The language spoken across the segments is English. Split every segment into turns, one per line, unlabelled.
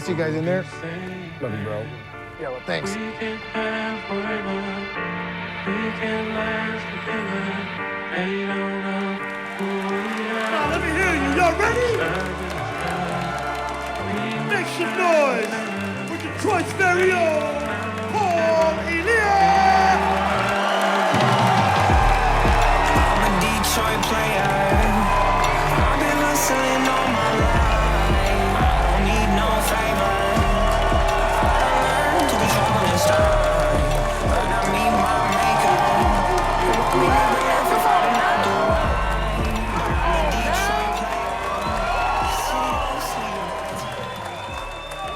see you guys in there. Love you, bro. Yeah, well, thanks.
We can have forever. We can last together. They don't know who we are.
Now let me hear you. Y'all ready? Make some noise with Detroit's very own Elia.
I'm a Detroit player. I've been hustling all my life. I don't need no favor. I learned to be strong and stubborn, but I meet my maker. We never left if I did not do right. I'm a Detroit player.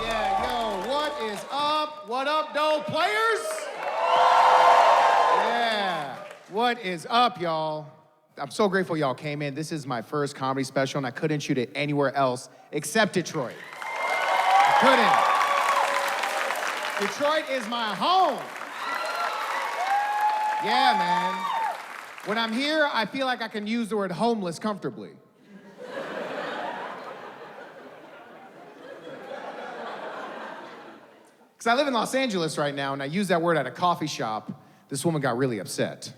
Yeah, yo, what is up? What up, dope players? Yeah, what is up, y'all? I'm so grateful y'all came in. This is my first comedy special, and I couldn't shoot it anywhere else except Detroit. I couldn't. Detroit is my home. Yeah, man. When I'm here, I feel like I can use the word homeless comfortably. Because I live in Los Angeles right now, and I use that word at a coffee shop. This woman got really upset.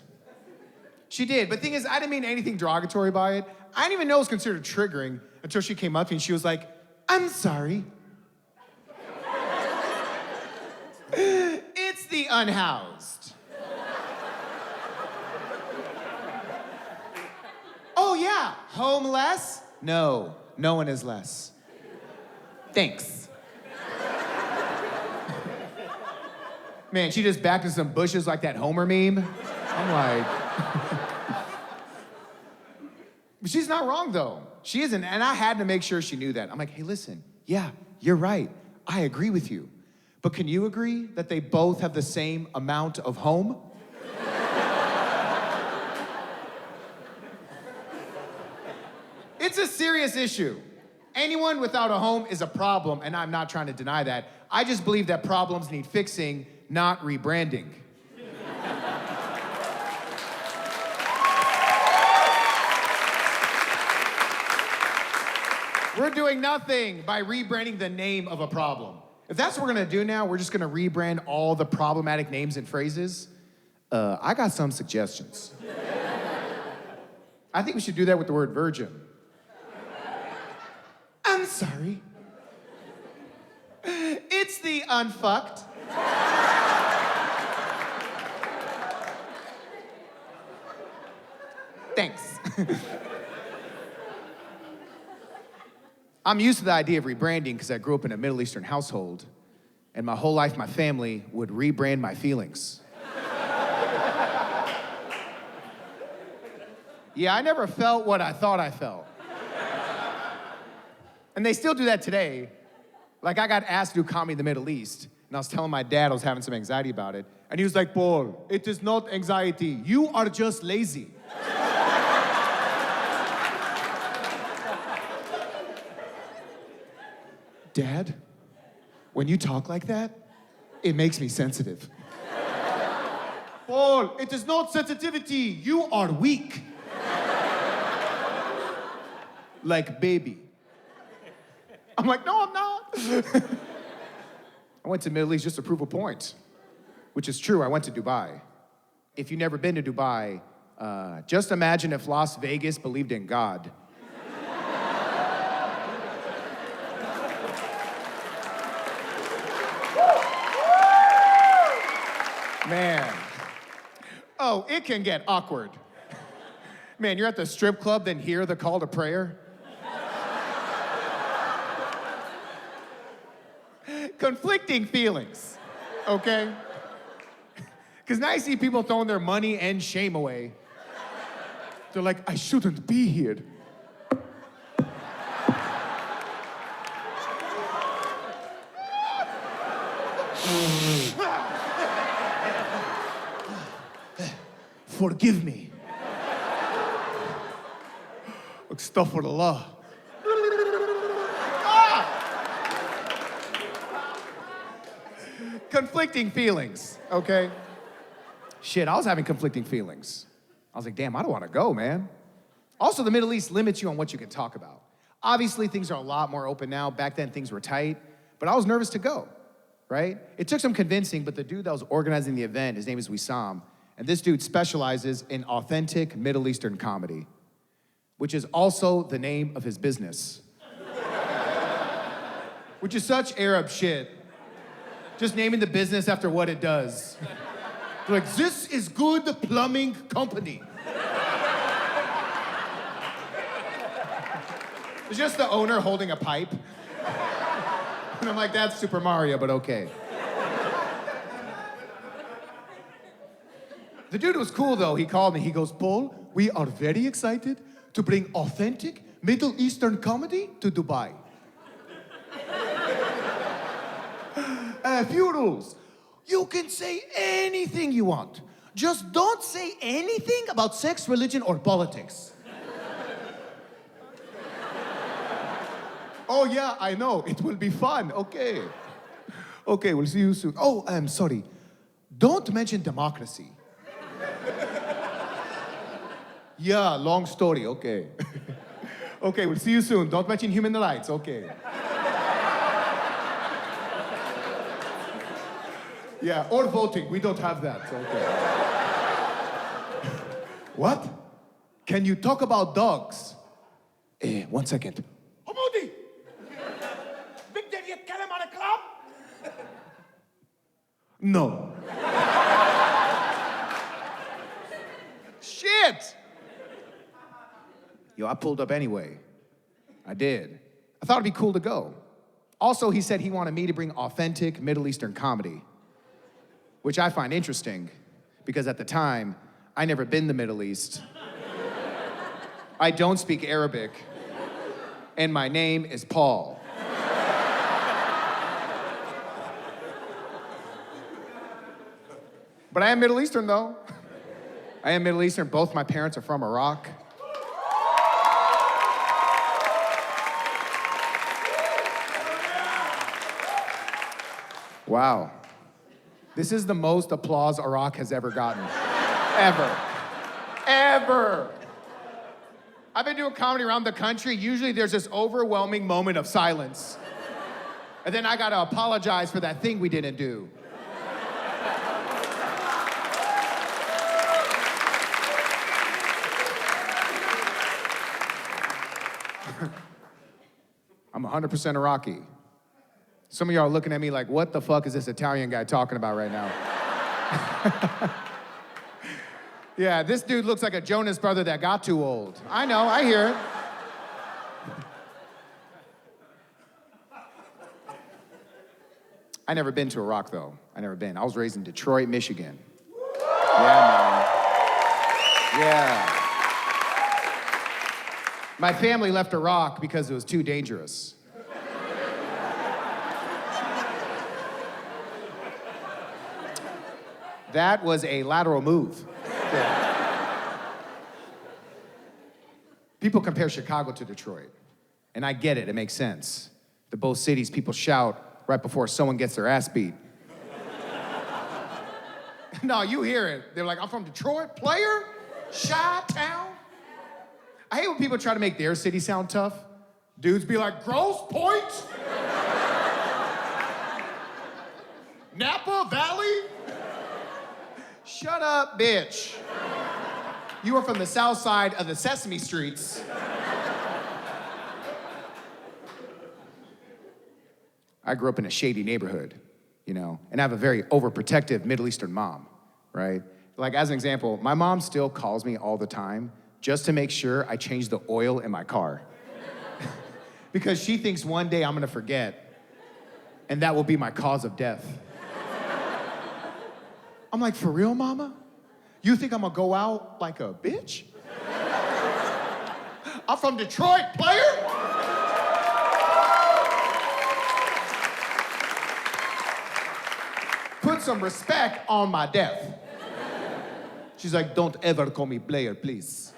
She did, but the thing is, I didn't mean anything derogatory by it. I didn't even know it was considered triggering until she came up to me and she was like, "I'm sorry." It's the unhoused. Oh yeah, homeless? No, no one is less. Thanks. Man, she just backed into some bushes like that Homer meme. I'm like... But she's not wrong, though. She isn't, and I had to make sure she knew that. I'm like, hey, listen, yeah, you're right. I agree with you. But can you agree that they both have the same amount of home? It's a serious issue. Anyone without a home is a problem, and I'm not trying to deny that. I just believe that problems need fixing, not rebranding. We're doing nothing by rebranding the name of a problem. If that's what we're gonna do now, we're just gonna rebrand all the problematic names and phrases. I got some suggestions. I think we should do that with the word virgin. I'm sorry. It's the unfucked. Thanks. I'm used to the idea of rebranding because I grew up in a Middle Eastern household, and my whole life my family would rebrand my feelings. Yeah, I never felt what I thought I felt. And they still do that today. Like, I got asked to do comedy in the Middle East, and I was telling my dad I was having some anxiety about it, and he was like, Paul, it is not anxiety. You are just lazy. Dad, when you talk like that, it makes me sensitive. Paul, it is not sensitivity. You are weak. Like baby. I'm like, no, I'm not. I went to Middle East just to prove a point, which is true. I went to Dubai. If you've never been to Dubai, just imagine if Las Vegas believed in God. Man. Oh, it can get awkward. Man, you're at the strip club, then hear the call to prayer. Conflicting feelings, okay? Because now I see people throwing their money and shame away. They're like, I shouldn't be here. Forgive me. Astaghfirullah. Conflicting feelings, okay? Shit, I was having conflicting feelings. I was like, damn, I don't want to go, man. Also, the Middle East limits you on what you can talk about. Obviously, things are a lot more open now. Back then, things were tight. But I was nervous to go, right? It took some convincing, but the dude that was organizing the event, his name is Wissam, and this dude specializes in authentic Middle Eastern comedy, which is also the name of his business. Which is such Arab shit. Just naming the business after what it does. They're like, this is good plumbing company. It's just the owner holding a pipe. And I'm like, that's Super Mario, but okay. The dude was cool though. He called me, he goes, Paul, we are very excited to bring authentic Middle Eastern comedy to Dubai. A few rules. You can say anything you want. Just don't say anything about sex, religion, or politics. Oh yeah, I know, it will be fun, okay. Okay, we'll see you soon. Oh, I'm sorry. Don't mention democracy. Yeah, long story, okay. Okay, we'll see you soon. Don't mention human rights, okay. Yeah, or voting, we don't have that, okay. What? Can you talk about dogs? 1 second. Hamudi! Big Dave يتكلم on a club? No. Shit! Yo, I pulled up anyway. I did. I thought it'd be cool to go. Also, he said he wanted me to bring authentic Middle Eastern comedy, which I find interesting because at the time, I never been to the Middle East. I don't speak Arabic, and my name is Paul. But I am Middle Eastern though. I am Middle Eastern, both my parents are from Iraq. Wow. This is the most applause Iraq has ever gotten. Ever. Ever. I've been doing comedy around the country. Usually there's this overwhelming moment of silence. And then I gotta apologize for that thing we didn't do. I'm 100% Iraqi. Some of y'all are looking at me like, what the fuck is this Italian guy talking about right now? Yeah, this dude looks like a Jonas brother that got too old. I know, I hear it. I never been to Iraq though. I never been. I was raised in Detroit, Michigan. Yeah, man. Yeah. My family left Iraq because it was too dangerous. That was a lateral move. Yeah. People compare Chicago to Detroit, and I get it, it makes sense. The both cities, people shout right before someone gets their ass beat. No, you hear it. They're like, I'm from Detroit, player, Chi-town. I hate when people try to make their city sound tough. Dudes be like, Grosse Point? Napa Valley? Shut up, bitch. You are from the south side of the Sesame Streets. I grew up in a shady neighborhood, you know, and I have a very overprotective Middle Eastern mom, right? Like, as an example, my mom still calls me all the time just to make sure I change the oil in my car. Because she thinks one day I'm gonna forget, and that will be my cause of death. I'm like, for real, mama? You think I'm gonna go out like a bitch? I'm from Detroit, player! Put some respect on my death. She's like, don't ever call me player, please.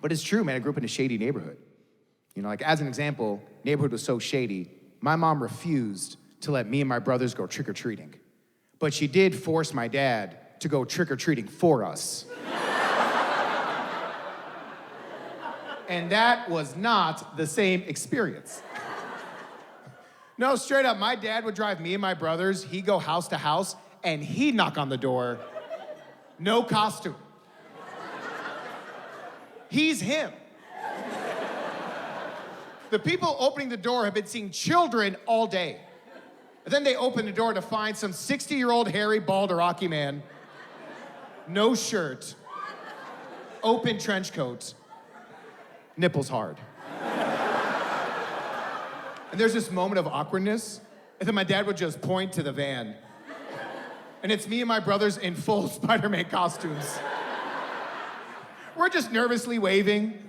But it's true, man, I grew up in a shady neighborhood. You know, like, as an example, neighborhood was so shady, my mom refused to let me and my brothers go trick-or-treating. But she did force my dad to go trick-or-treating for us. And that was not the same experience. No, straight up, my dad would drive me and my brothers, he'd go house to house, and he'd knock on the door. No costume. He's him. The people opening the door have been seeing children all day. And then they open the door to find some 60-year-old hairy, bald Iraqi man. No shirt. Open trench coat. Nipples hard. And there's this moment of awkwardness, and then my dad would just point to the van. And it's me and my brothers in full Spider-Man costumes. We're just nervously waving.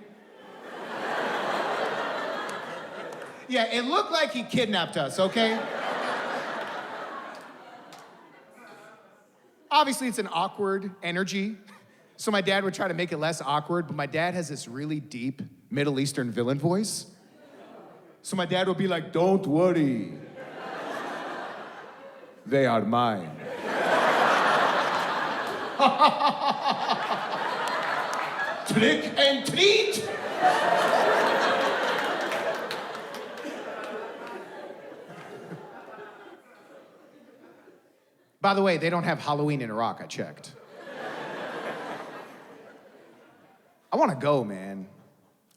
Yeah, it looked like he kidnapped us, okay? Obviously, it's an awkward energy, so my dad would try to make it less awkward, but my dad has this really deep Middle Eastern villain voice. So my dad would be like, "Don't worry. They are mine." Trick and treat! By the way, they don't have Halloween in Iraq, I checked. I want to go, man.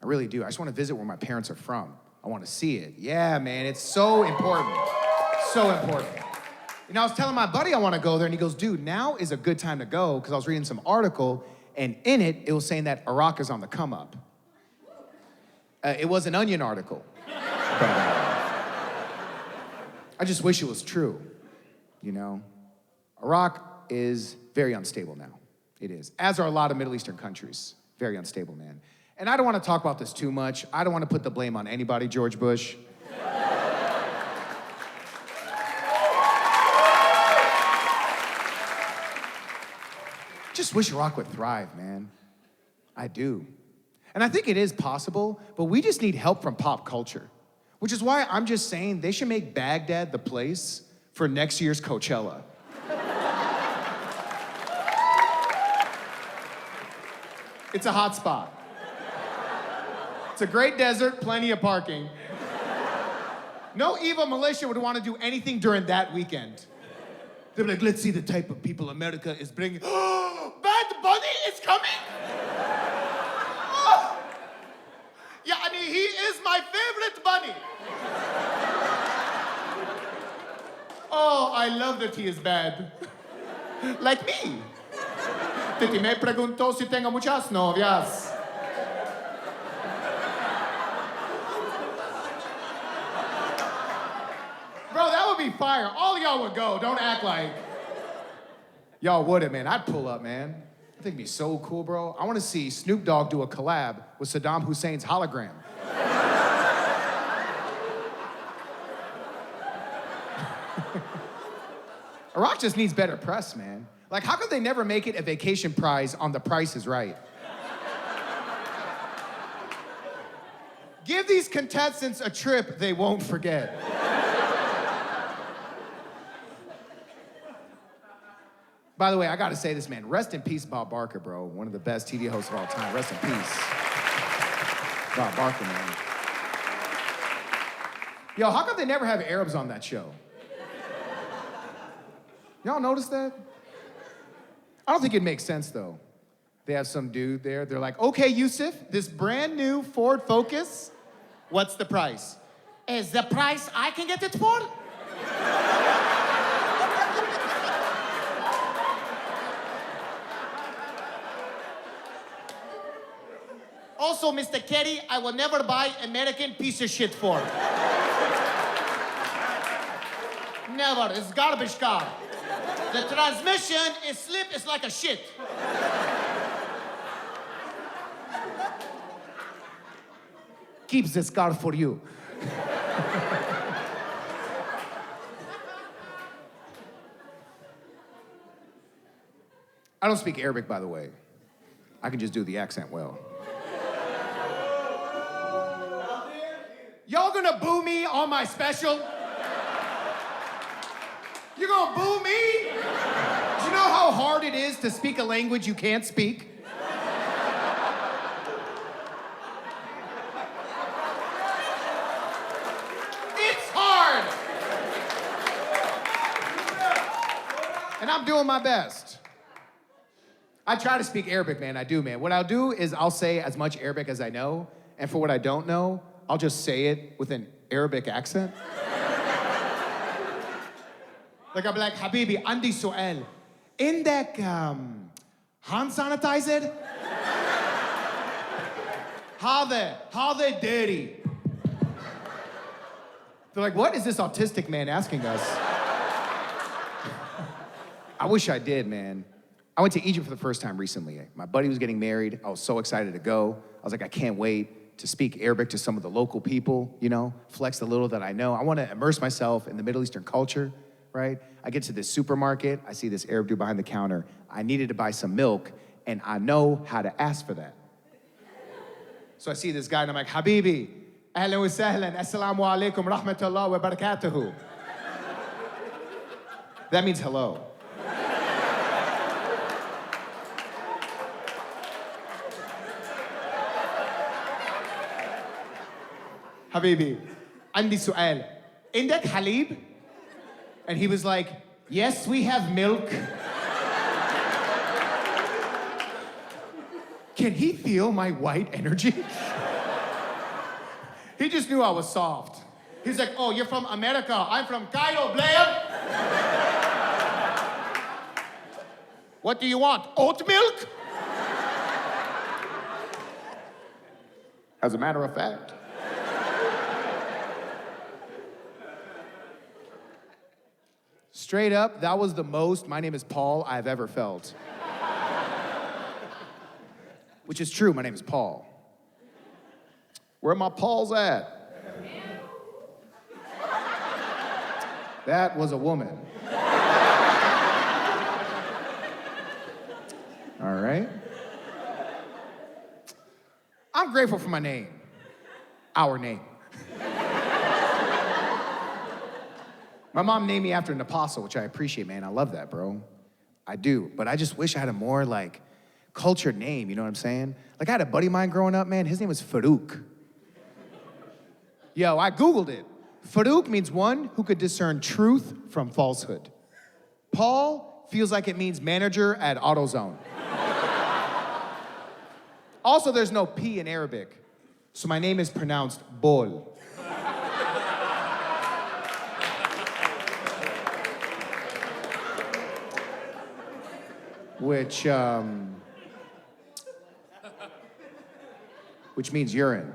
I really do. I just want to visit where my parents are from. I want to see it. Yeah, man, it's so important. So important. You know, I was telling my buddy I want to go there, and he goes, "Dude, now is a good time to go," because I was reading some article, and in it, it was saying that Iraq is on the come up. It was an Onion article. But, I just wish it was true, you know? Iraq is very unstable now. It is. As are a lot of Middle Eastern countries. Very unstable, man. And I don't want to talk about this too much. I don't want to put the blame on anybody, George Bush. Just wish Iraq would thrive, man. I do. And I think it is possible, but we just need help from pop culture. Which is why I'm just saying they should make Baghdad the place for next year's Coachella. It's a hot spot. It's a great desert, plenty of parking. No evil militia would want to do anything during that weekend. They'd be like, "Let's see the type of people America is bringing." Oh, Bad Bunny is coming? Oh. Yeah, I mean, he is my favorite bunny. Oh, I love that he is bad. Like me. Titi me preguntó si tengo muchas novias. Bro, that would be fire. All y'all would go. Don't act like. Y'all wouldn't, man. I'd pull up, man. I think it'd be so cool, bro. I want to see Snoop Dogg do a collab with Saddam Hussein's hologram. Iraq just needs better press, man. Like, how could they never make it a vacation prize on The Price is Right? Give these contestants a trip they won't forget. By the way, I gotta say this, man. Rest in peace, Bob Barker, bro. One of the best TV hosts of all time. Rest in peace. Bob Barker, man. Yo, how come they never have Arabs on that show? Y'all notice that? I don't think it makes sense, though. They have some dude there. They're like, "Okay, Yusuf, this brand new Ford Focus, what's the price?" "Is the price I can get it for?" "Also, Mr. Kerry, I will never buy American piece of shit Ford. Never. It's garbage car. The transmission is slip, it's like a shit." "Keep this car for you." I don't speak Arabic, by the way. I can just do the accent well. Y'all gonna boo me on my special? You gonna boo me? Do you know how hard it is to speak a language you can't speak? And I'm doing my best. I try to speak Arabic, man, I do, man. What I'll do is I'll say as much Arabic as I know, and for what I don't know, I'll just say it with an Arabic accent. Like I'll be like, Habibi, Andi Su'al. Indek, hand sanitizer? How they dirty? They're like, what is this autistic man asking us? I wish I did, man. I went to Egypt for the first time recently. My buddy was getting married. I was so excited to go. I was like, I can't wait to speak Arabic to some of the local people, you know, flex the little that I know. I want to immerse myself in the Middle Eastern culture, right? I get to this supermarket. I see this Arab dude behind the counter. I needed to buy some milk, and I know how to ask for that. So I see this guy, and I'm like, Habibi, ahlan wa sahlan, assalamu alaikum, rahmatullah wa barakatuhu. That means hello. Habibi, Andi Su'al, Indek Halib? And he was like, yes, we have milk. Can he feel my white energy? He just knew I was soft. He's like, oh, you're from America. I'm from Cairo, Blair. What do you want? Oat milk? As a matter of fact. Straight up, that was the most my name is Paul I've ever felt. Which is true, my name is Paul. Where my Pauls at? That was a woman. All right. I'm grateful for my name. Our name. My mom named me after an apostle, which I appreciate, man. I love that, bro. I do. But I just wish I had a more, like, cultured name, you know what I'm saying? Like, I had a buddy of mine growing up, man. His name was Farouk. Yo, I Googled it. Farouk means one who could discern truth from falsehood. Paul feels like it means manager at AutoZone. Also, there's no P in Arabic, so my name is pronounced Bol. Which means urine.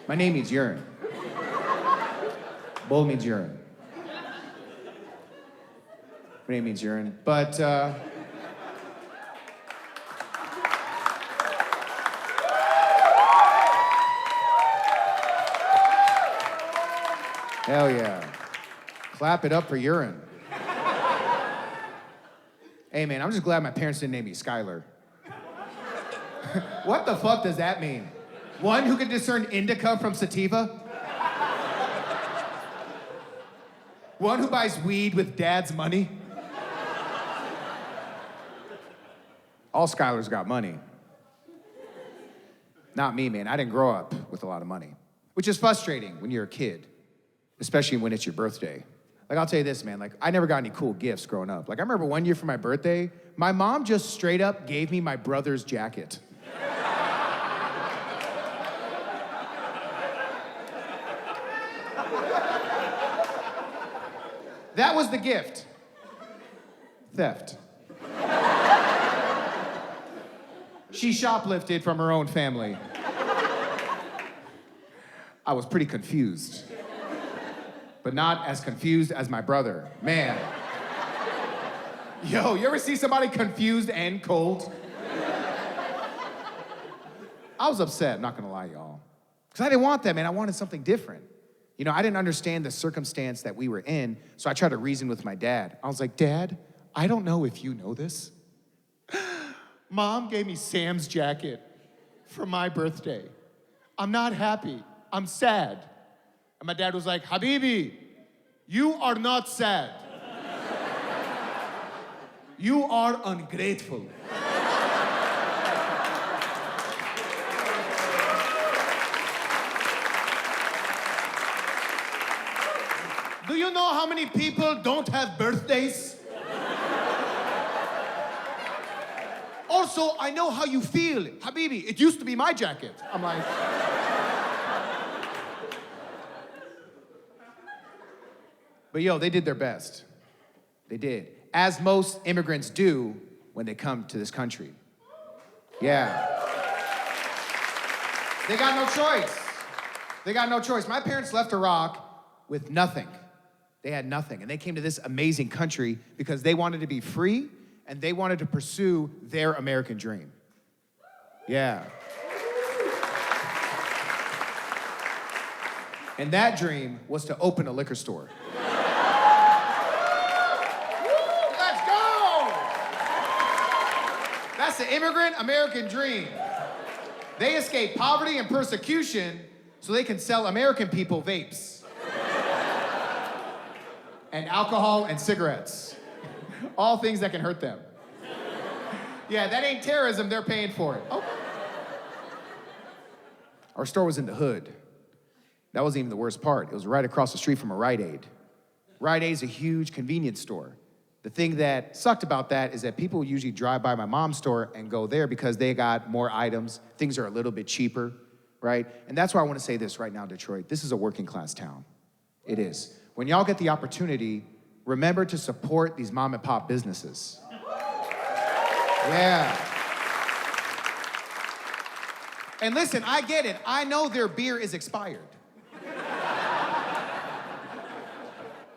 My name means urine. Bol means urine. My name means urine, but hell yeah. Clap it up for urine. Hey man, I'm just glad my parents didn't name me Skylar. What the fuck does that mean? One who can discern indica from sativa? One who buys weed with dad's money? All Skylars got money. Not me, man. I didn't grow up with a lot of money, which is frustrating when you're a kid, especially when it's your birthday. Like, I'll tell you this, man, like, I never got any cool gifts growing up. Like, I remember one year for my birthday, my mom just straight up gave me my brother's jacket. That was the gift. Theft. She shoplifted from her own family. I was pretty confused. But not as confused as my brother. Man. Yo, you ever see somebody confused and cold? I was upset, not gonna lie, y'all. Because I didn't want that, man. I wanted something different. You know, I didn't understand the circumstance that we were in, so I tried to reason with my dad. I was like, Dad, I don't know if you know this. Mom gave me Sam's jacket for my birthday. I'm not happy. I'm sad. And my dad was like, Habibi, you are not sad. You are ungrateful. Do you know how many people don't have birthdays? Also, I know how you feel. Habibi, it used to be my jacket. I'm like... But yo, they did their best. They did. As most immigrants do when they come to this country. Yeah. They got no choice. They got no choice. My parents left Iraq with nothing. They had nothing. And they came to this amazing country because they wanted to be free and they wanted to pursue their American dream. Yeah. And that dream was to open a liquor store. Let's go! That's the immigrant American dream. They escape poverty and persecution so they can sell American people vapes. And alcohol and cigarettes. All things that can hurt them. Yeah, that ain't terrorism, they're paying for it. Oh. Our store was in the hood. That wasn't even the worst part. It was right across the street from a Rite Aid. Rite Aid's a huge convenience store. The thing that sucked about that is that people usually drive by my mom's store and go there because they got more items. Things are a little bit cheaper, right? And that's why I want to say this right now, Detroit. This is a working class town. It is. When y'all get the opportunity, remember to support these mom and pop businesses. Yeah. And listen, I get it. I know their beer is expired.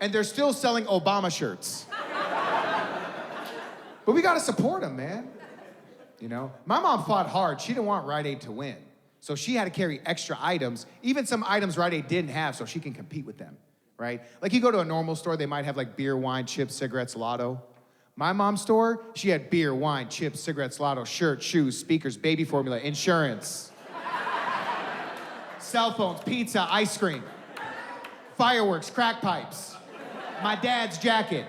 And they're still selling Obama shirts. But we gotta support them, man. You know? My mom fought hard. She didn't want Rite Aid to win. So she had to carry extra items, even some items Rite Aid didn't have, so she can compete with them, right? Like you go to a normal store, they might have like beer, wine, chips, cigarettes, lotto. My mom's store, she had beer, wine, chips, cigarettes, lotto, shirts, shoes, speakers, baby formula, insurance. Cell phones, pizza, ice cream, fireworks, crack pipes, my dad's jacket.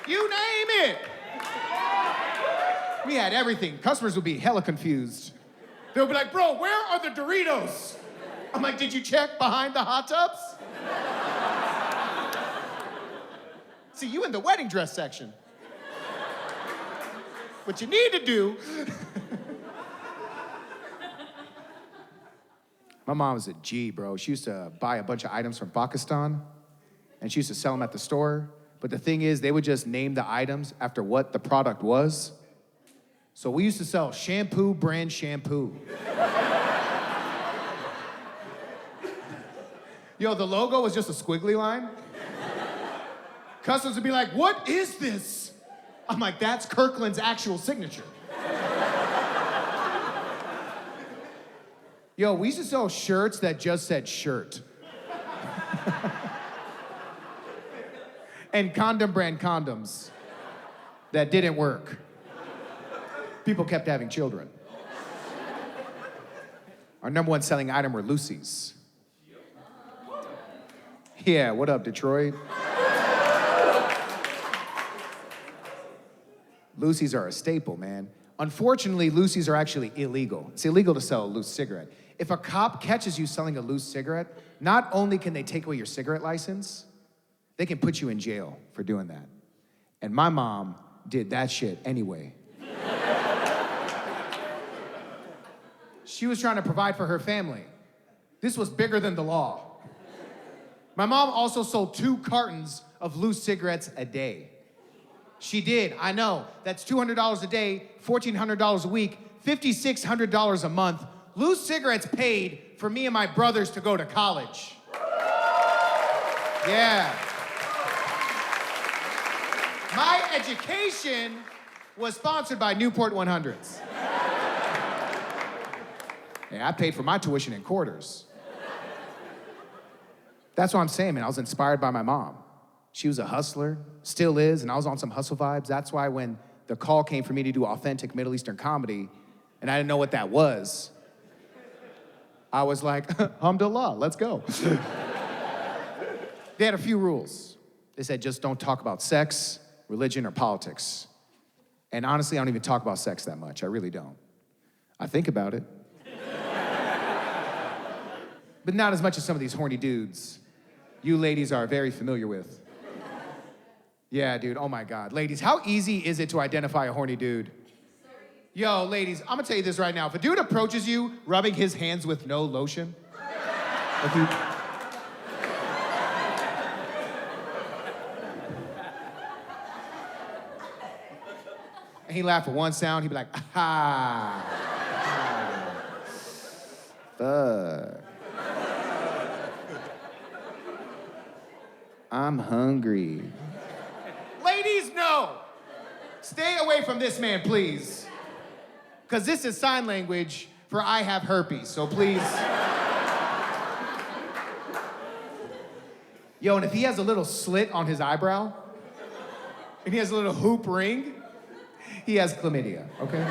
You name it. We had everything. Customers would be hella confused. They'll be like, bro, where are the Doritos? I'm like, did you check behind the hot tubs? See, you in the wedding dress section. What you need to do... My mom was a G, bro. She used to buy a bunch of items from Pakistan, and she used to sell them at the store. But the thing is, they would just name the items after what the product was. So we used to sell shampoo brand shampoo. Yo, the logo was just a squiggly line. Customers would be like, what is this? I'm like, that's Kirkland's actual signature. Yo, we used to sell shirts that just said shirt. And condom brand condoms that didn't work. People kept having children. Our number one selling item were Lucy's. Yeah, what up, Detroit? Lucy's are a staple, man. Unfortunately, Lucy's are actually illegal. It's illegal to sell a loose cigarette. If a cop catches you selling a loose cigarette, not only can they take away your cigarette license, they can put you in jail for doing that. And my mom did that shit anyway. She was trying to provide for her family. This was bigger than the law. My mom also sold 2 cartons of loose cigarettes a day. She did, I know. That's $200 a day, $1,400 a week, $5,600 a month. Loose cigarettes paid for me and my brothers to go to college. Yeah. My education was sponsored by Newport 100s. Yeah, I paid for my tuition in quarters. That's what I'm saying, man. I was inspired by my mom. She was a hustler, still is, and I was on some hustle vibes. That's why when the call came for me to do authentic Middle Eastern comedy, and I didn't know what that was, I was like, alhamdulillah, let's go. They had a few rules. They said, just don't talk about sex, religion, or politics. And honestly, I don't even talk about sex that much. I really don't. I think about it. but not as much as some of these horny dudes you ladies are very familiar with. Yeah, dude, oh my God. Ladies, how easy is it to identify a horny dude? Yo, ladies, I'm gonna tell you this right now. If a dude approaches you rubbing his hands with no lotion, like he... and he laughed for one sound, he'd be like, ah. Fuck. I'm hungry. Ladies, no. Stay away from this man, please. Because this is sign language for I have herpes, so please. Yo, and if he has a little slit on his eyebrow, and he has a little hoop ring, he has chlamydia, okay?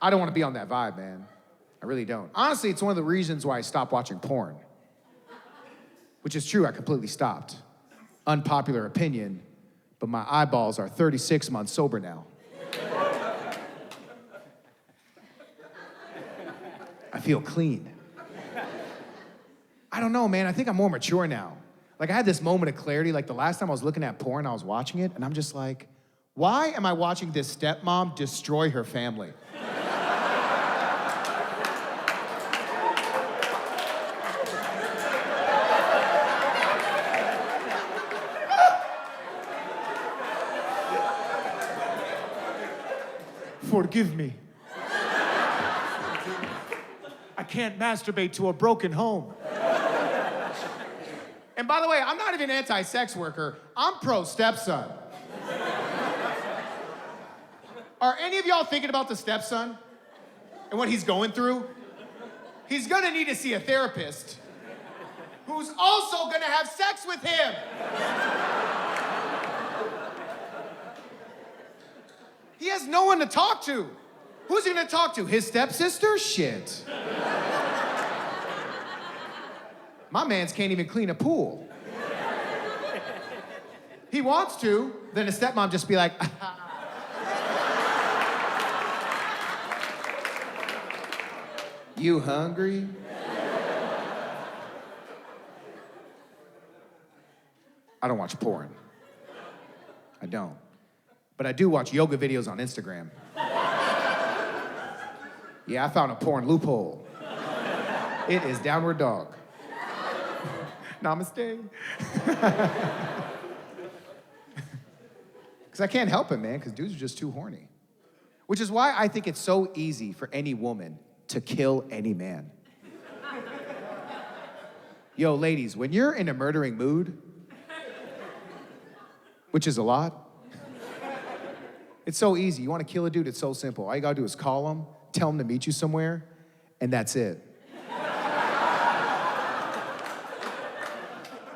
I don't want to be on that vibe, man. I really don't. Honestly, it's one of the reasons why I stopped watching porn. Which is true, I completely stopped. Unpopular opinion, but my eyeballs are 36 months sober now. I feel clean. I don't know, man, I think I'm more mature now. Like, I had this moment of clarity, like the last time I was looking at porn, I was watching it, and I'm just like, why am I watching this stepmom destroy her family? Forgive me. I can't masturbate to a broken home. And by the way, I'm not even anti-sex worker. I'm pro-stepson. Are any of y'all thinking about the stepson and what he's going through? He's gonna need to see a therapist who's also gonna have sex with him. He has no one to talk to. Who's he gonna talk to? His stepsister? Shit. My mans can't even clean a pool. He wants to, then his stepmom just be like, you hungry? I don't watch porn. I don't. But I do watch yoga videos on Instagram. Yeah, I found a porn loophole. It is downward dog. Namaste. Because I can't help it, man, because dudes are just too horny. Which is why I think it's so easy for any woman to kill any man. Yo, ladies, when you're in a murdering mood, which is a lot, it's so easy. You want to kill a dude, it's so simple. All you gotta do is call him, tell him to meet you somewhere, and that's it.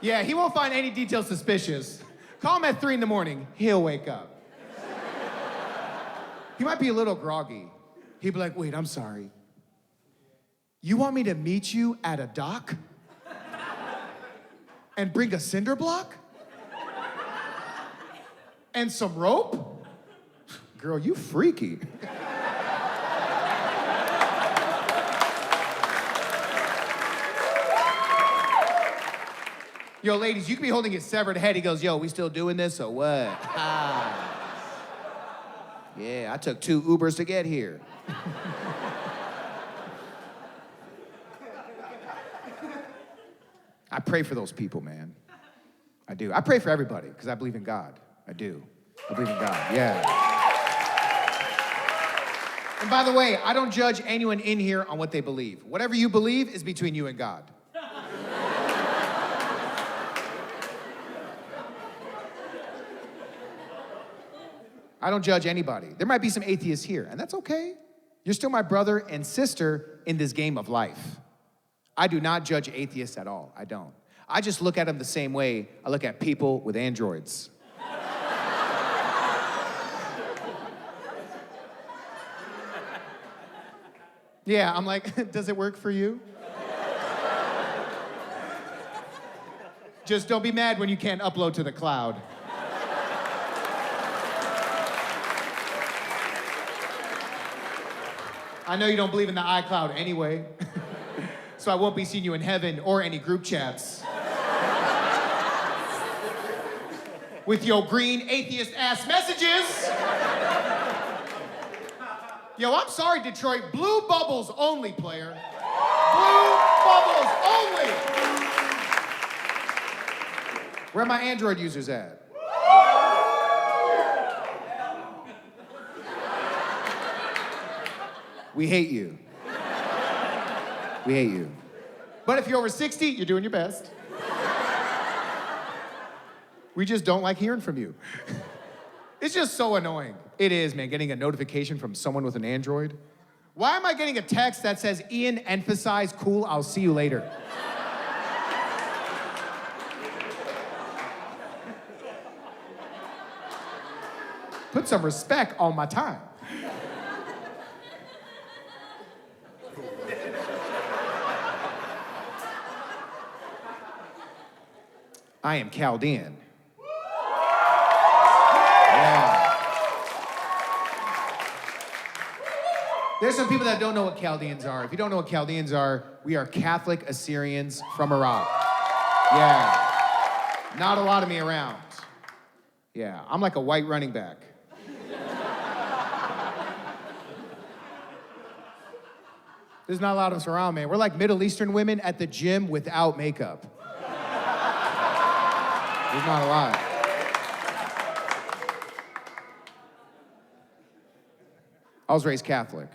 Yeah, he won't find any details suspicious. Call him at 3 in the morning, he'll wake up. He might be a little groggy. He'd be like, wait, I'm sorry. You want me to meet you at a dock? And bring a cinder block? And some rope? Girl, you freaky. Yo, ladies, you could be holding his severed head. He goes, yo, we still doing this or what? Yeah, I took 2 Ubers to get here. I pray for those people, man. I do. I pray for everybody, because I believe in God. I do. I believe in God, yeah. And by the way, I don't judge anyone in here on what they believe. Whatever you believe is between you and God. I don't judge anybody. There might be some atheists here, and that's okay. You're still my brother and sister in this game of life. I do not judge atheists at all. I don't. I just look at them the same way I look at people with androids. Yeah, I'm like, does it work for you? Just don't be mad when you can't upload to the cloud. I know you don't believe in the iCloud anyway. So I won't be seeing you in heaven or any group chats. With your green atheist ass messages. Yo, I'm sorry, Detroit. Blue bubbles only, player. Blue bubbles only. Where are my Android users at? We hate you. We hate you. But if you're over 60, you're doing your best. We just don't like hearing from you. It's just so annoying. It is, man, getting a notification from someone with an Android. Why am I getting a text that says, Ian, emphasize, cool, I'll see you later? Put some respect on my time. I am Chaldean. Yeah. There's some people that don't know what Chaldeans are. If you don't know what Chaldeans are, we are Catholic Assyrians from Iraq. Yeah. Not a lot of me around. Yeah, I'm like a white running back. There's not a lot of us around, man. We're like Middle Eastern women at the gym without makeup. There's not a lot. I was raised Catholic,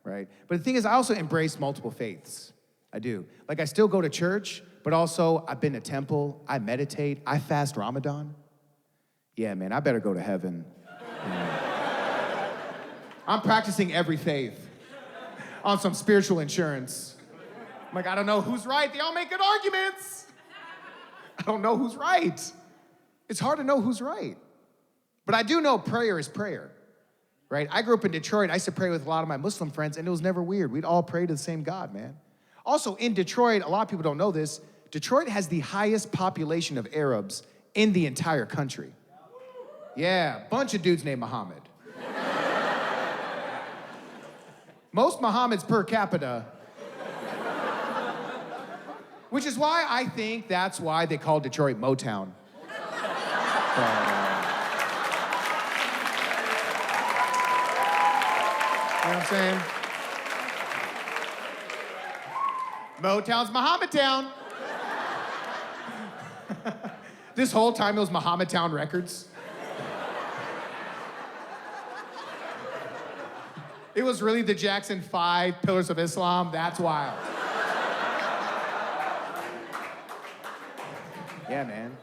right? But the thing is, I also embrace multiple faiths. I do. Like, I still go to church, but also I've been to temple, I meditate, I fast Ramadan. Yeah, man, I better go to heaven. Yeah. I'm practicing every faith on some spiritual insurance. I'm like, I don't know who's right. They all make good arguments. I don't know who's right. It's hard to know who's right. But I do know prayer is prayer, right? I grew up in Detroit. I used to pray with a lot of my Muslim friends, and it was never weird. We'd all pray to the same God, man. Also, in Detroit, a lot of people don't know this, Detroit has the highest population of Arabs in the entire country. Yeah, bunch of dudes named Muhammad. Most Muhammads per capita. Which is why I think that's why they call Detroit Motown. You know what I'm saying? Motown's Muhammad Town. This whole time it was Muhammad Town Records. It was really the Jackson 5 Pillars of Islam. That's wild. Yeah, man.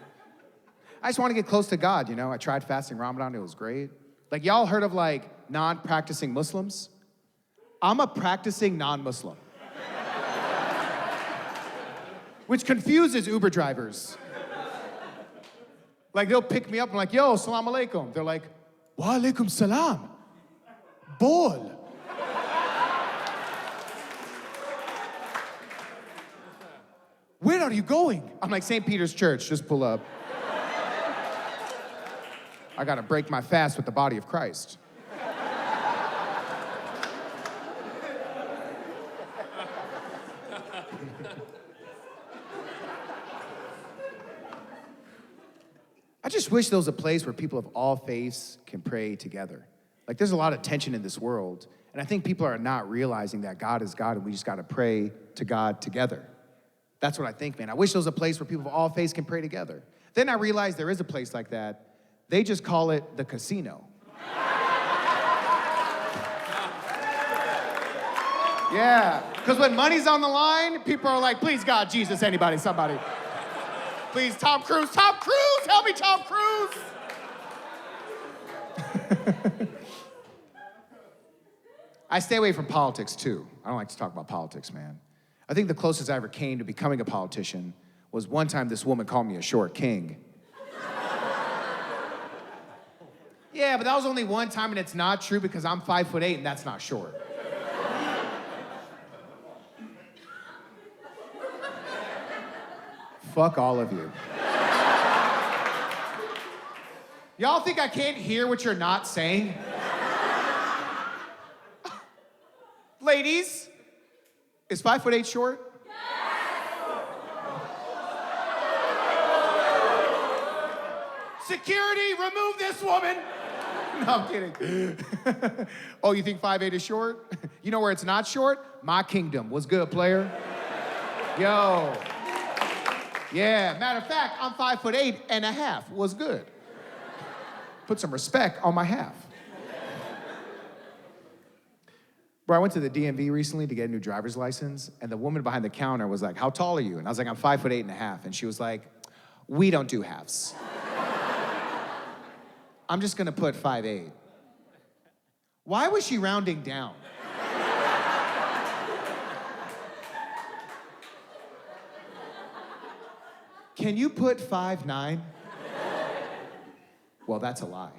I just want to get close to God, you know? I tried fasting Ramadan, it was great. Like, y'all heard of, like, non-practicing Muslims? I'm a practicing non-Muslim. Which confuses Uber drivers. Like, they'll pick me up, I'm like, yo, salam alaikum. They're like, wa alaikum salam. Bol. Where are you going? I'm like, St. Peter's Church, just pull up. I gotta break my fast with the body of Christ. I just wish there was a place where people of all faiths can pray together. Like, there's a lot of tension in this world, and I think people are not realizing that God is God and we just gotta pray to God together. That's what I think, man. I wish there was a place where people of all faiths can pray together. Then I realized there is a place like that. They just call it the casino. Yeah, because when money's on the line, people are like, please, God, Jesus, anybody, somebody. Please, Tom Cruise, help me, Tom Cruise. I stay away from politics, too. I don't like to talk about politics, man. I think the closest I ever came to becoming a politician was one time this woman called me a short king. Yeah, but that was only one time, and it's not true because I'm 5'8", and that's not short. Fuck all of you. Y'all think I can't hear what you're not saying? Ladies, is 5'8" short? Security, remove this woman. No, I'm kidding. Oh, you think 5'8" is short? You know where it's not short? My kingdom. What's good, player? Yo. Yeah, matter of fact, I'm 5'8.5". What's good? Put some respect on my half. Bro, I went to the DMV recently to get a new driver's license, and the woman behind the counter was like, "How tall are you?" And I was like, "I'm 5'8.5". And she was like, "We don't do halves. I'm just gonna put 5'8". Why was she rounding down? Can you put 5'9"? Well, that's a lie.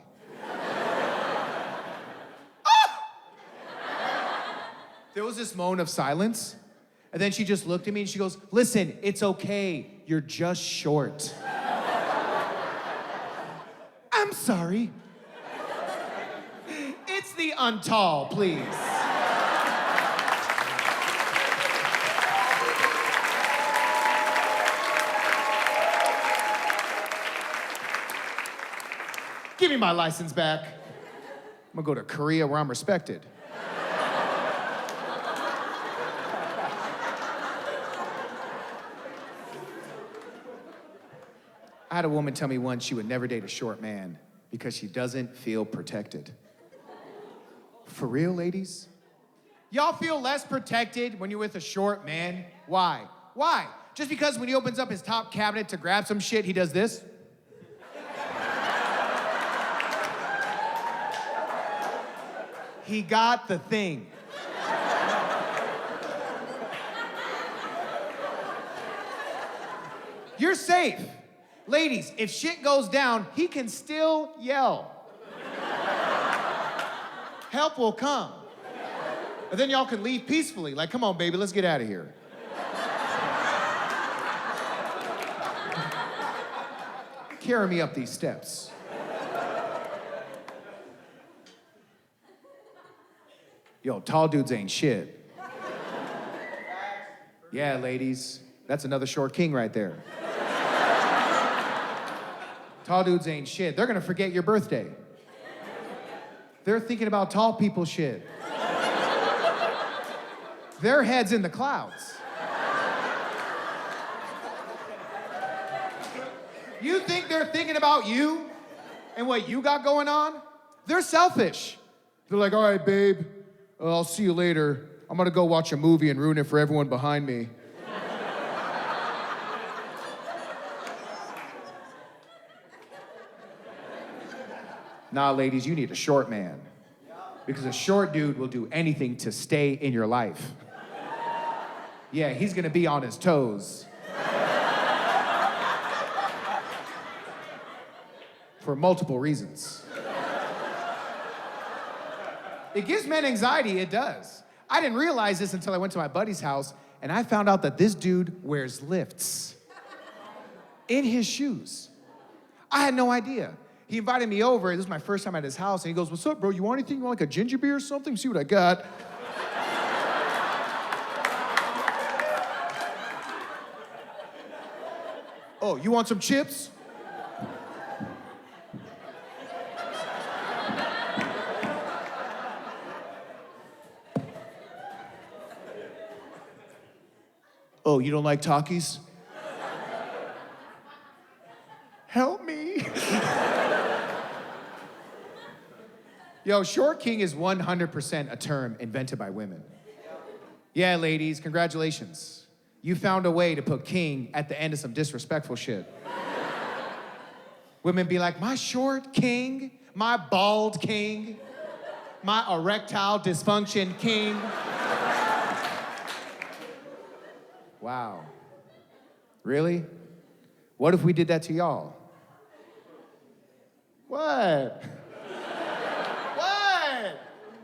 There was this moan of silence, and then she just looked at me and she goes, "Listen, it's okay, you're just short." I'm sorry. It's the untall, please. Give me my license back. I'm gonna go to Korea where I'm respected. I had a woman tell me once she would never date a short man because she doesn't feel protected. For real, ladies? Y'all feel less protected when you're with a short man? Why? Why? Just because when he opens up his top cabinet to grab some shit, he does this? He got the thing. You're safe. Ladies, if shit goes down, he can still yell. Help will come. And then y'all can leave peacefully. Like, come on, baby, let's get out of here. Carry me up these steps. Yo, tall dudes ain't shit. Yeah, ladies, that's another short king right there. Tall dudes ain't shit. They're gonna forget your birthday. They're thinking about tall people shit. Their head's in the clouds. You think they're thinking about you and what you got going on? They're selfish. They're like, "All right, babe, I'll see you later. I'm gonna go watch a movie and ruin it for everyone behind me." Nah, ladies, you need a short man. Because a short dude will do anything to stay in your life. Yeah, he's gonna be on his toes. For multiple reasons. It gives men anxiety, it does. I didn't realize this until I went to my buddy's house and I found out that this dude wears lifts in his shoes. I had no idea. He invited me over. This was my first time at his house, and he goes, "What's up, bro? You want anything? You want like a ginger beer or something? See what I got." "Oh, you want some chips?" "Oh, you don't like Takis?" "Help me." Yo, short king is 100% a term invented by women. Yeah, ladies, congratulations. You found a way to put king at the end of some disrespectful shit. Women be like, "My short king, my bald king, my erectile dysfunction king." Wow. Really? What if we did that to y'all? What?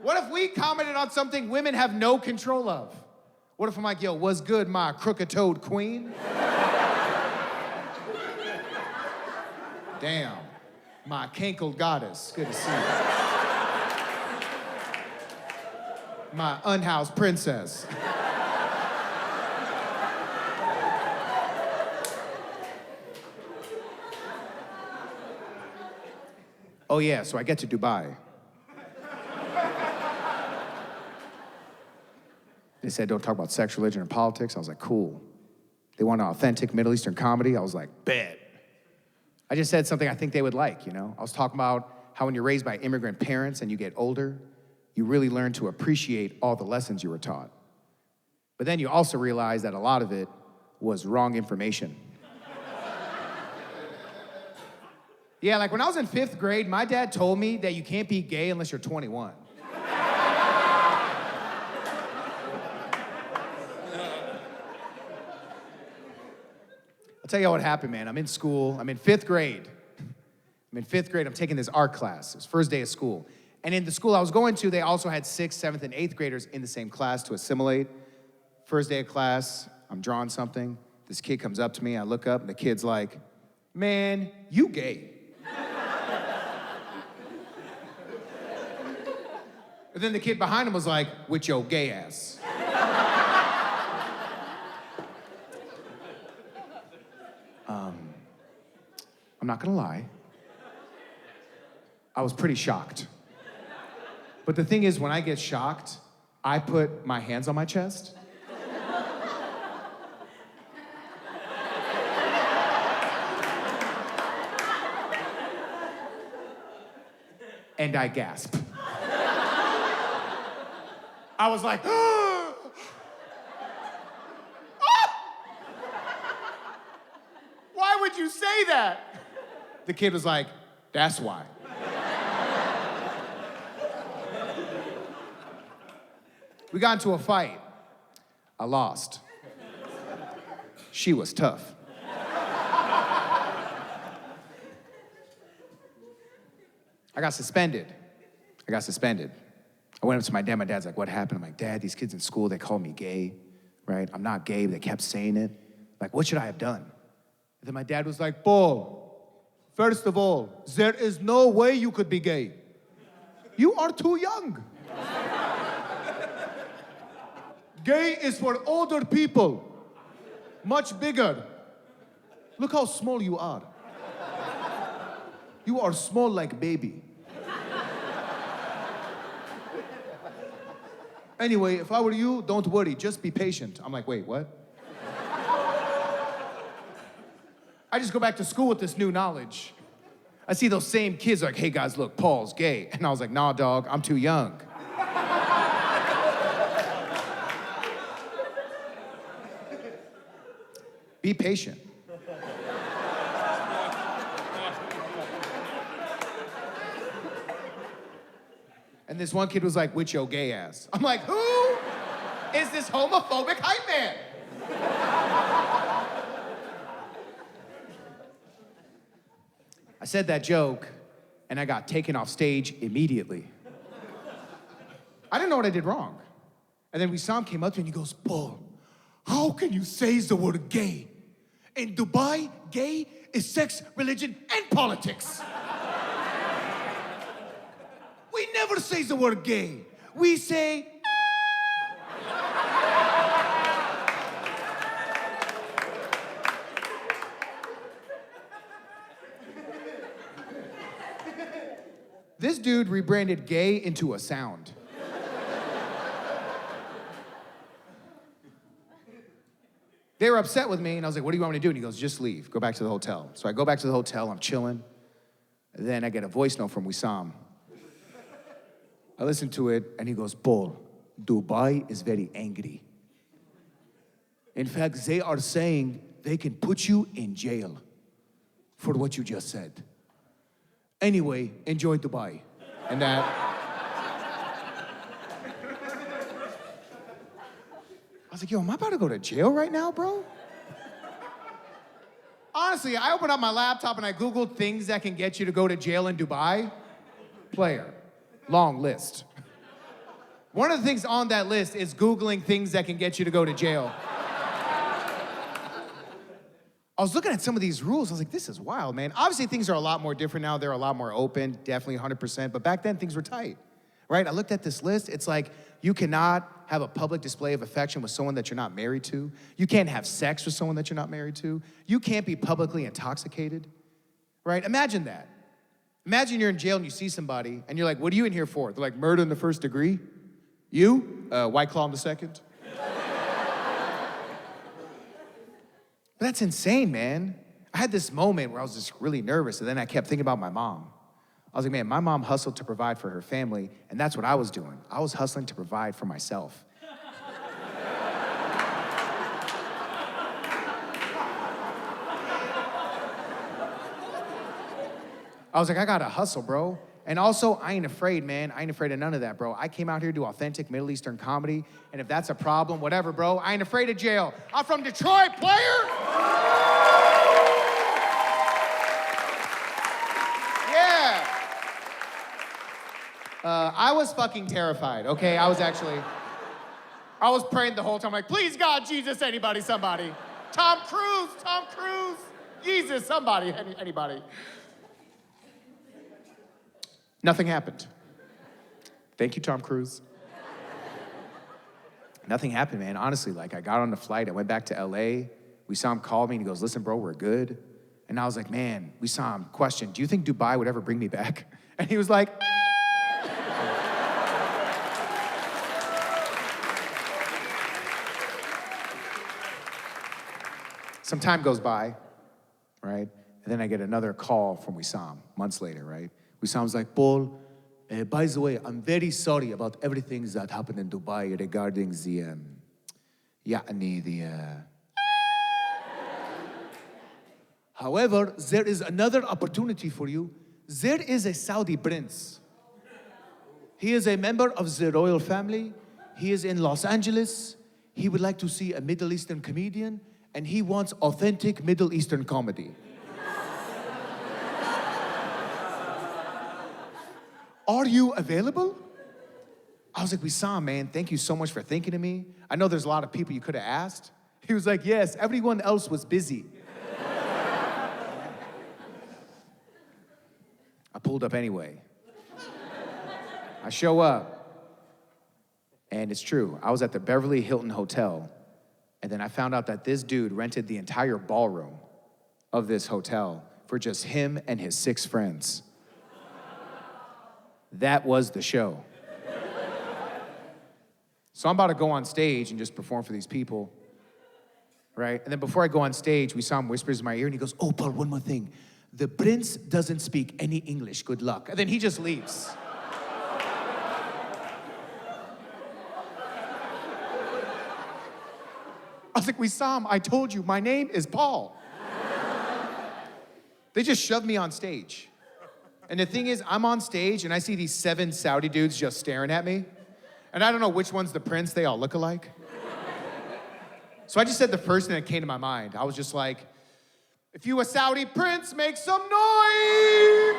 What if we commented on something women have no control of? What if I'm like, "Yo, what's good, my crooked-toed queen?" "Damn, my cankled goddess, good to see you." My unhoused princess. Oh yeah, so I get to Dubai. They said don't talk about sex, religion, or politics. I was like, cool. They want an authentic Middle Eastern comedy. I was like, bet. I just said something I think they would like, you know? I was talking about how when you're raised by immigrant parents and you get older, you really learn to appreciate all the lessons you were taught. But then you also realize that a lot of it was wrong information. Yeah, like when I was in 5th grade, my dad told me that you can't be gay unless you're 21. I'll tell you what happened, man. I'm in school. I'm in 5th grade. I'm taking this art class. It's first day of school. And in the school I was going to, they also had 6th, 7th, and 8th graders in the same class to assimilate. First day of class, I'm drawing something. This kid comes up to me. I look up, and the kid's like, man, you gay. And then the kid behind him was like, with your gay ass. I'm not gonna lie. I was pretty shocked. But the thing is, when I get shocked, I put my hands on my chest. And I gasp. I was like, ah! Why would you say that? The kid was like, that's why. We got into a fight. I lost. She was tough. I got suspended. I went up to my dad. My dad's like, what happened? I'm like, Dad, these kids in school, they called me gay, right? I'm not gay, but they kept saying it. Like, what should I have done? And then my dad was like, Paul, first of all, there is no way you could be gay. You are too young. Gay is for older people, much bigger. Look how small you are. You are small like baby. Anyway, if I were you, don't worry, just be patient. I'm like, wait, what? I just go back to school with this new knowledge. I see those same kids like, hey guys, look, Paul's gay. And I was like, nah, dog, I'm too young. Be patient. And this one kid was like, with your gay ass. I'm like, who is this homophobic hype man? I said that joke, and I got taken off stage immediately. I didn't know what I did wrong. And then Wissam came up to me and he goes, Paul, how can you say the word gay? In Dubai, gay is sex, religion, and politics. We never say the word gay. We say, this dude rebranded gay into a sound. They were upset with me, and I was like, what do you want me to do? And he goes, just leave, go back to the hotel. So I go back to the hotel, I'm chilling. And then I get a voice note from Wissam. I listen to it, and he goes, Paul, Dubai is very angry. In fact, they are saying they can put you in jail for what you just said. Anyway, enjoy Dubai. And that... I was like, yo, am I about to go to jail right now, bro? Honestly, I opened up my laptop and I Googled things that can get you to go to jail in Dubai. Player. Long list. One of the things on that list is Googling things that can get you to go to jail. I was looking at some of these rules. I was like, this is wild, man. Obviously, things are a lot more different now. They're a lot more open, definitely 100%. But back then, things were tight, right? I looked at this list. It's like, you cannot have a public display of affection with someone that you're not married to. You can't have sex with someone that you're not married to. You can't be publicly intoxicated, right? Imagine that. Imagine you're in jail and you see somebody and you're like, what are you in here for? They're like, murder in the first degree. You? White Claw in the second. But that's insane, man. I had this moment where I was just really nervous, and then I kept thinking about my mom. I was like, man, my mom hustled to provide for her family, and that's what I was doing. I was hustling to provide for myself. I was like, I gotta hustle, bro. And also, I ain't afraid, man. I ain't afraid of none of that, bro. I came out here to do authentic Middle Eastern comedy, and if that's a problem, whatever, bro. I ain't afraid of jail. I'm from Detroit, player! Yeah. I was fucking terrified, okay? I was praying the whole time, like, please, God, Jesus, anybody, somebody. Tom Cruise, Jesus, somebody, anybody. Nothing happened. Thank you, Tom Cruise. Nothing happened, man. Honestly, like, I got on the flight, I went back to LA, we saw him call me, and he goes, listen, bro, we're good. And I was like, man, we saw him, question, do you think Dubai would ever bring me back? And he was like, some time goes by, right? And then I get another call from Wissam, months later, right? Wissam's like, Paul, by the way, I'm very sorry about everything that happened in Dubai regarding However, there is another opportunity for you. There is a Saudi prince. He is a member of the royal family. He is in Los Angeles. He would like to see a Middle Eastern comedian, and he wants authentic Middle Eastern comedy. Are you available? I was like, Wissam, man, thank you so much for thinking of me. I know there's a lot of people you could have asked. He was like, yes, everyone else was busy. I pulled up anyway. I show up, and it's true. I was at the Beverly Hilton Hotel, and then I found out that this dude rented the entire ballroom of this hotel for just him and his 6 friends. That was the show. So I'm about to go on stage and just perform for these people, right? And then before I go on stage, Wissam whispers in my ear and he goes, oh, Paul, one more thing. The prince doesn't speak any English, good luck. And then he just leaves. I was like, Wissam, I told you, my name is Paul. They just shoved me on stage. And the thing is, I'm on stage and I see these 7 Saudi dudes just staring at me. And I don't know which one's the prince, they all look alike. So I just said the first thing that came to my mind. I was just like, if you a Saudi prince, make some noise!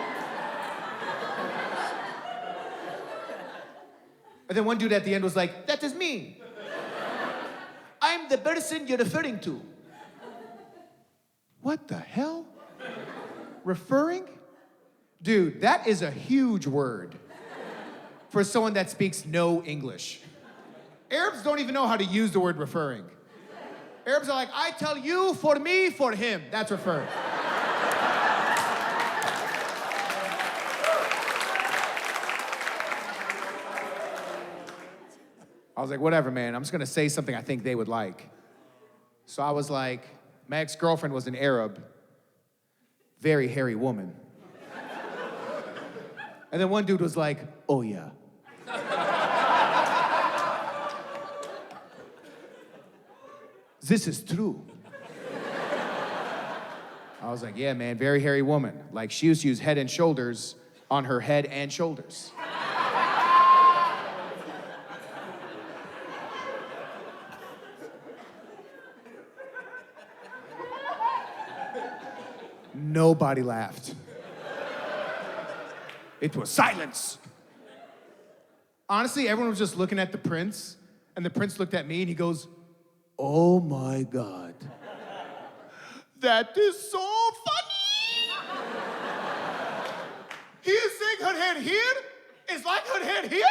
And then one dude at the end was like, that is me. I'm the person you're referring to. What the hell? Referring? Dude, that is a huge word for someone that speaks no English. Arabs don't even know how to use the word referring. Arabs are like, I tell you, for me, for him. That's referring. I was like, whatever, man. I'm just gonna say something I think they would like. So I was like, my ex-girlfriend was an Arab, very hairy woman. And then one dude was like, oh yeah. This is true. I was like, yeah, man, very hairy woman. Like, she used to use Head and Shoulders on her head and shoulders. Nobody laughed. It was silence. Honestly, everyone was just looking at the prince, and the prince looked at me and he goes, oh my God. That is so funny. He is saying her head here, Is like her head here?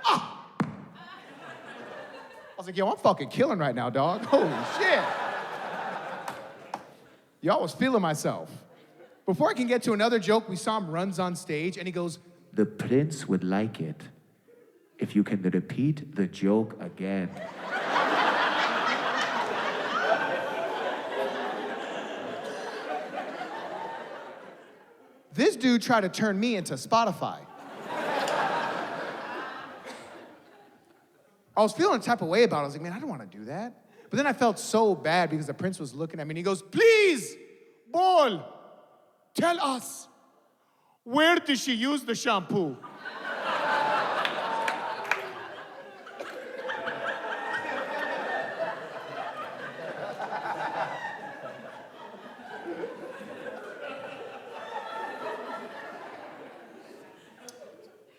Ah! I was like, yo, I'm fucking killing right now, dog. Holy shit. Yo, I was feeling myself. Before I can get to another joke, we saw him runs on stage and he goes,
The prince would like it if you can repeat the joke again.
This dude tried to turn me into Spotify. I was feeling a type of way about it. I was like, man, I don't want to do that. But then I felt so bad because the prince was looking at me and he goes, please, Ball, tell us, where did she use the shampoo?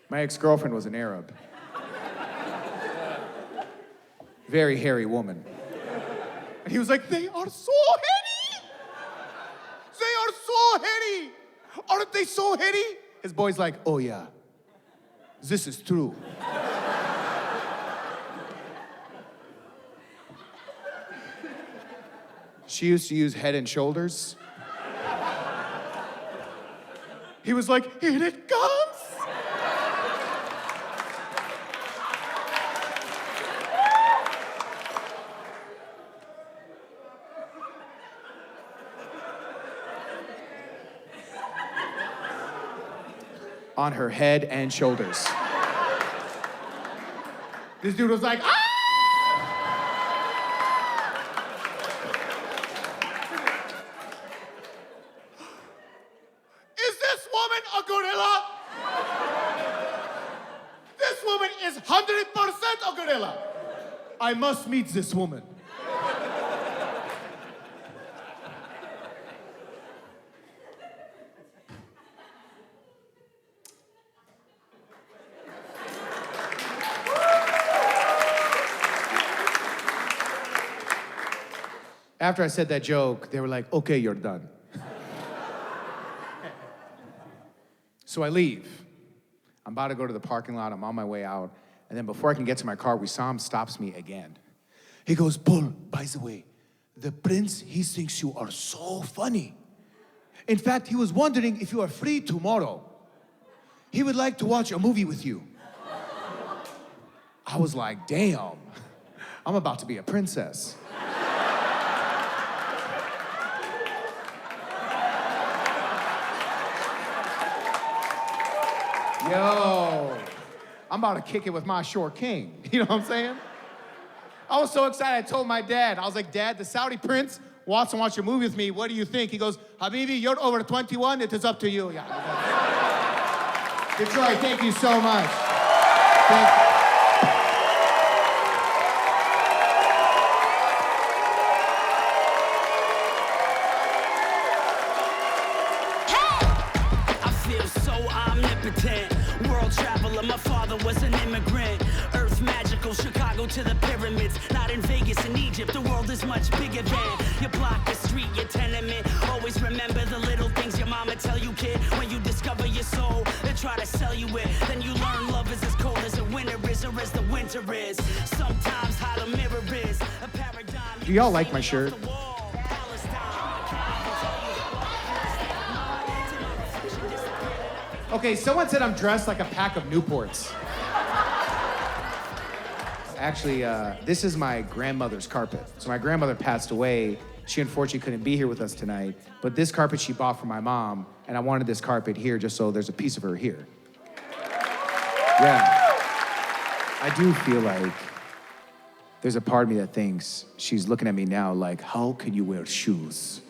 My ex-girlfriend was an Arab. Very hairy woman. And he was like, they are so hairy! They are so hairy! Aren't they so hairy? His boy's like, oh yeah, this is true. She used to use Head and Shoulders. He was like, here it comes! On her head and shoulders. This dude was like, ah! Is this woman a gorilla? This woman is 100% a gorilla. I must meet this woman. After I said that joke, they were like, okay, you're done. So I leave. I'm about to go to the parking lot. I'm on my way out. And then before I can get to my car, Wissam stops me again. He goes, Paul, by the way, the prince, he thinks you are so funny. In fact, he was wondering if you are free tomorrow. He would like to watch a movie with you. I was like, damn, I'm about to be a princess. Yo, I'm about to kick it with my short king. You know what I'm saying? I was so excited, I told my dad. I was like, Dad, the Saudi prince wants to watch a movie with me. What do you think? He goes, Habibi, you're over 21. It is up to you. Yeah. Detroit, thank you so much. Thank you.
World traveler, my father was an immigrant. Earth magical, Chicago to the pyramids. Not in Vegas and Egypt, the world is much bigger than your block, your street, your tenement. Always remember the little things your mama tell you, kid. When you discover your soul, they try to sell you it. Then you learn love is as cold as the winter is, or as the winter is. Sometimes how the mirror is a paradigm.
Do y'all like my shirt? Okay, someone said I'm dressed like a pack of Newports. Actually, this is my grandmother's carpet. So my grandmother passed away. She unfortunately couldn't be here with us tonight, but this carpet she bought for my mom, and I wanted this carpet here just so there's a piece of her here. Yeah. I do feel like there's a part of me that thinks she's looking at me now like, how can you wear shoes?